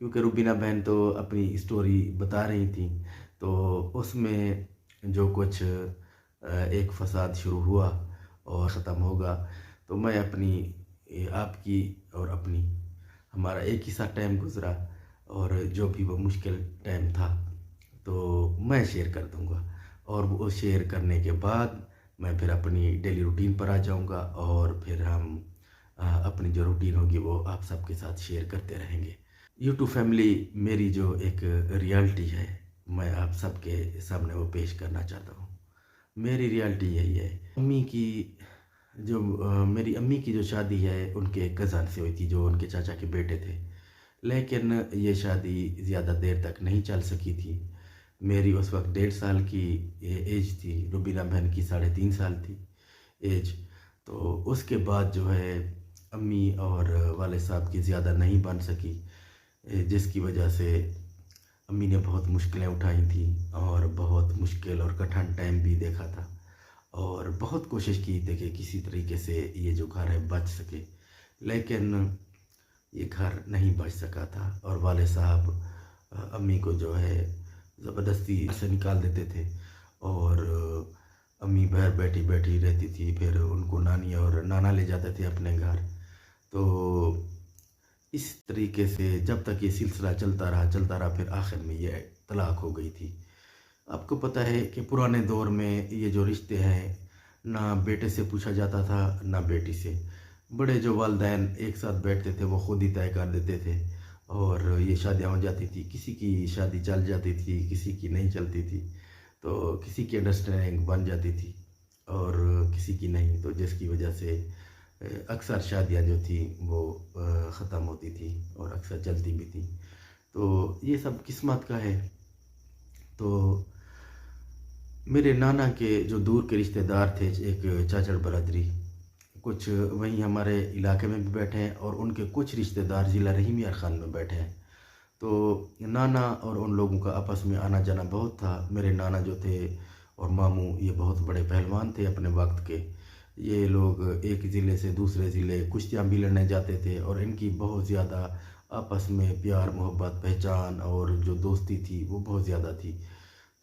क्योंकि रुबीना बहन तो अपनी स्टोरी बता रही थी, तो उसमें जो कुछ एक फसाद शुरू हुआ और ख़त्म होगा, तो मैं अपनी आपकी और अपनी हमारा एक ही साथ टाइम गुज़रा, और जो भी वो मुश्किल टाइम था तो मैं शेयर कर दूंगा, और वो शेयर करने के बाद मैं फिर अपनी डेली रूटीन पर आ जाऊंगा, और फिर हम अपनी जो रूटीन होगी वो आप सबके साथ शेयर करते रहेंगे। यूट्यूब फैमिली, मेरी जो एक रियलिटी है मैं आप सबके सामने वो पेश करना चाहता हूँ। मेरी रियलिटी यही है, मेरी अम्मी की जो शादी है उनके कज़न से हुई थी, जो उनके चाचा के बेटे थे। लेकिन ये शादी ज़्यादा देर तक नहीं चल सकी थी। मेरी उस वक्त 1.5 साल की एज थी, रुबीना बहन की 3.5 साल थी एज। तो उसके बाद जो है अम्मी और वाले साहब की ज़्यादा नहीं बन सकी, जिसकी वजह से अम्मी ने बहुत मुश्किलें उठाई थी, और बहुत मुश्किल और कठिन टाइम भी देखा था, और बहुत कोशिश की थी कि किसी तरीके से ये जो घर है बच सके, लेकिन ये घर नहीं बच सका था। और वाले साहब अम्मी को जो है ज़बरदस्ती से निकाल देते थे, और अम्मी बाहर बैठी बैठी रहती थी। फिर उनको नानी और नाना ले जाते थे अपने घर। तो इस तरीके से जब तक ये सिलसिला चलता रहा, फिर आखिर में ये तलाक हो गई थी। आपको पता है कि पुराने दौर में ये जो रिश्ते हैं, ना बेटे से पूछा जाता था ना बेटी से। बड़े जो वालिदैन एक साथ बैठते थे वो खुद ही तय कर देते थे, और ये शादियाँ हो जाती थी। किसी की शादी चल जाती थी, किसी की नहीं चलती थी, तो किसी की अंडरस्टैंडिंग बन जाती थी और किसी की नहीं, तो जिसकी वजह से अक्सर शादियाँ जो थी वो ख़त्म होती थी और अक्सर चलती भी थी। तो ये सब किस्मत का है। तो मेरे नाना के जो दूर के रिश्तेदार थे, एक चाचड़ बरादरी, कुछ वहीं हमारे इलाके में भी बैठे हैं, और उनके कुछ रिश्तेदार ज़िला रहीम यार ख़ान में बैठे हैं। तो नाना और उन लोगों का आपस में आना जाना बहुत था। मेरे नाना जो थे और मामू, ये बहुत बड़े पहलवान थे अपने वक्त के। ये लोग एक ज़िले से दूसरे ज़िले कुश्तियाँ भी लड़ने जाते थे, और इनकी बहुत ज़्यादा आपस में प्यार मोहब्बत पहचान और जो दोस्ती थी वो बहुत ज़्यादा थी।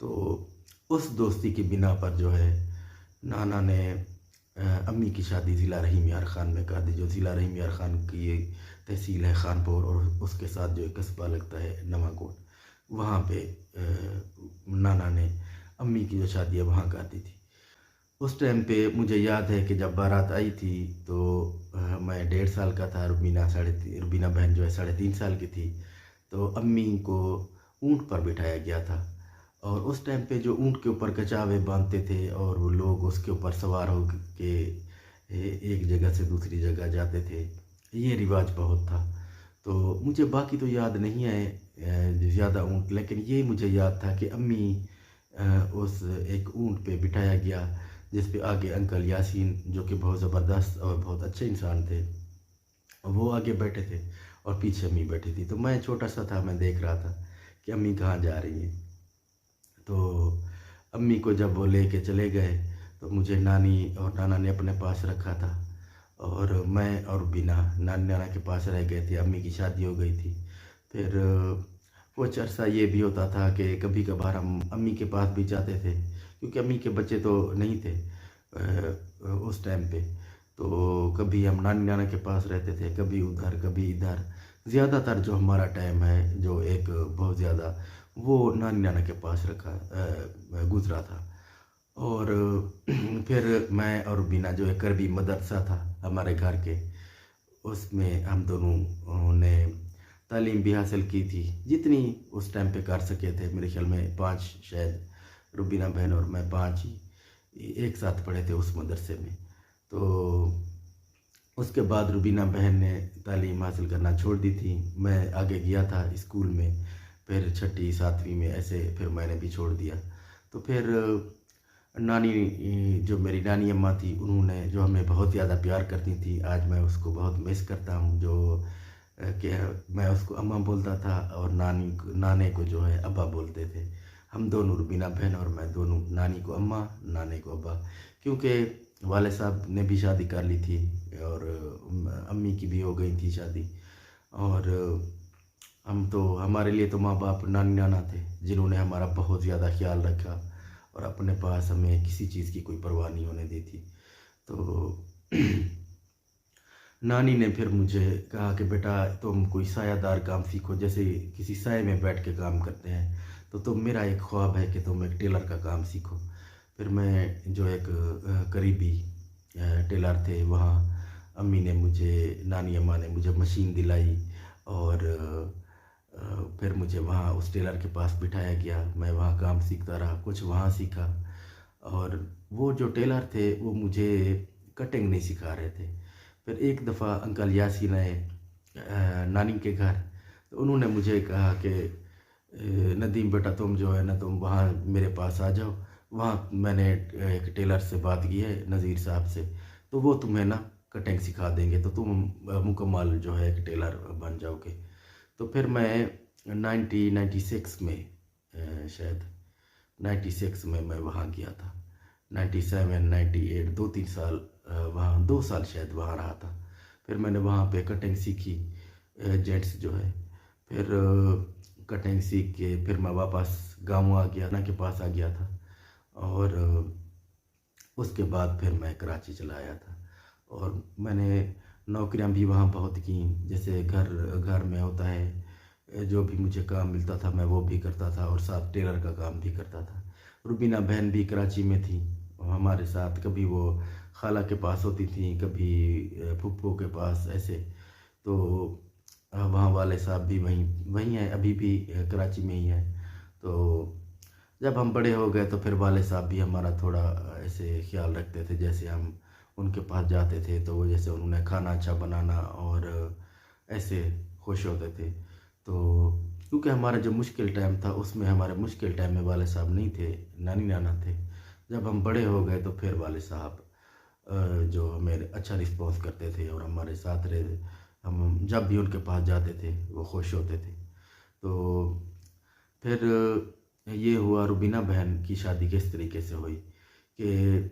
तो उस दोस्ती की बिना पर जो है नाना ने अम्मी की शादी ज़िला रहीम यार ख़ान में कर दी, जो ज़िला रहीम यार ख़ान की एक तहसील है खानपुर, और उसके साथ जो एक कस्बा लगता है नवाकोट, वहाँ पे नाना ने अम्मी की जो शादी है वहाँ कर दी थी। उस टाइम पे मुझे याद है कि जब बारात आई थी तो मैं 1.5 साल का था, रुबीना बहन जो है 3.5 साल की थी। तो अम्मी को ऊँट पर बिठाया गया था, और उस टाइम पे जो ऊँट के ऊपर कचावे बांधते थे और वो लोग उसके ऊपर सवार हो के एक जगह से दूसरी जगह जाते थे, ये रिवाज बहुत था। तो मुझे बाकी तो याद नहीं है ज़्यादा ऊँट, लेकिन ये मुझे याद था कि अम्मी उस एक ऊँट पे बिठाया गया, जिस पे आगे अंकल यासीन, जो कि बहुत ज़बरदस्त और बहुत अच्छे इंसान थे, वो आगे बैठे थे और पीछे अम्मी बैठी थी। तो मैं छोटा सा था, मैं देख रहा था कि अम्मी कहाँ जा रही है। तो अम्मी को जब वो लेके चले गए तो मुझे नानी और नाना ने अपने पास रखा था, और मैं और बिना नानी नाना के पास रह गए थे। अम्मी की शादी हो गई थी। फिर कुछ अर्सा ये भी होता था कि कभी कभार हम अम्मी के पास भी जाते थे, क्योंकि अम्मी के बच्चे तो नहीं थे उस टाइम पे। तो कभी हम नानी नाना के पास रहते थे, कभी उधर कभी इधर। ज़्यादातर जो हमारा टाइम है, जो एक बहुत ज़्यादा, वो नानी नाना के पास गुजरा था। और फिर मैं और बीना जो है करबी मदरसा था हमारे घर के, उसमें हम दोनों ने तालीम भी हासिल की थी, जितनी उस टाइम पे कर सके थे। मेरे ख्याल में 5, शायद रुबीना बहन और मैं 5 ही एक साथ पढ़े थे उस मदरसे में। तो उसके बाद रुबीना बहन ने तालीम हासिल करना छोड़ दी थी। मैं आगे गया था स्कूल में, फिर 6ठी 7वीं में ऐसे फिर मैंने भी छोड़ दिया। तो फिर नानी, जो मेरी नानी अम्मा थी, उन्होंने जो हमें बहुत ज़्यादा प्यार करती थी, आज मैं उसको बहुत मिस करता हूँ। जो कि मैं उसको अम्मा बोलता था और नाने को जो है अब्बा बोलते थे। हम दोनों, रुबीना बहन और मैं दोनों, नानी को अम्मा, नाने को अब्बा, क्योंकि वाले साहब ने भी शादी कर ली थी और अम्मी की भी हो गई थी शादी। और हम तो हमारे लिए तो माँ बाप नानी नाना थे, जिन्होंने हमारा बहुत ज़्यादा ख्याल रखा और अपने पास हमें किसी चीज़ की कोई परवाह नहीं होने दी थी। तो नानी ने फिर मुझे कहा कि बेटा तुम कोई सायादार काम सीखो, जैसे किसी साए में बैठ के काम करते हैं, तो मेरा एक ख्वाब है कि तुम एक टेलर का काम सीखो। फिर मैं जो एक करीबी टेलर थे वहाँ, नानी अम्मा ने मुझे मशीन दिलाई और फिर मुझे वहाँ उस टेलर के पास बिठाया गया। मैं वहाँ काम सीखता रहा, कुछ वहाँ सीखा। और वो जो टेलर थे वो मुझे कटिंग नहीं सिखा रहे थे। फिर एक दफ़ा अंकल यासीन आए नानी के घर, तो उन्होंने मुझे कहा कि नदीम बेटा तुम जो है ना, तुम वहाँ मेरे पास आ जाओ। वहाँ मैंने एक टेलर से बात की है, नज़ीर साहब से, तो वो तुम्हें ना कटिंग सिखा देंगे, तो तुम मुकम्मल जो है एक टेलर बन जाओगे। तो फिर मैं 1996 में शायद 96 में मैं वहाँ गया था। 97 98 2-3 साल वहाँ 2 साल शायद वहाँ रहा था। फिर मैंने वहाँ पे कटिंग सीखी, जेंट्स जो है। फिर कटिंग सीख के फिर मैं वापस गाँव आ गया, ना के पास आ गया था। और उसके बाद फिर मैं कराची चला आया था और मैंने नौकरियां भी वहाँ बहुत की, जैसे घर घर में होता है, जो भी मुझे काम मिलता था मैं वो भी करता था और साथ टेलर का काम भी करता था। रुबीना बहन भी कराची में थी हमारे साथ, कभी वो खाला के पास होती थी, कभी फूफो के पास, ऐसे। तो वहाँ वाले साहब भी वहीं वहीं हैं, अभी भी कराची में ही हैं। तो जब हम बड़े हो गए तो फिर वाले साहब भी हमारा थोड़ा ऐसे ख्याल रखते थे, जैसे हम उनके पास जाते थे तो वो जैसे उन्होंने खाना अच्छा बनाना और ऐसे खुश होते थे। तो क्योंकि हमारा जो मुश्किल टाइम था उसमें हमारे मुश्किल टाइम में वाले साहब नहीं थे, नानी नाना थे। जब हम बड़े हो गए तो फिर वाले साहब जो हमें अच्छा रिस्पॉन्स करते थे और हमारे साथ रहे, हम जब भी उनके पास जाते थे वो खुश होते थे। तो फिर ये हुआ रुबीना बहन की शादी किस तरीके से हुई कि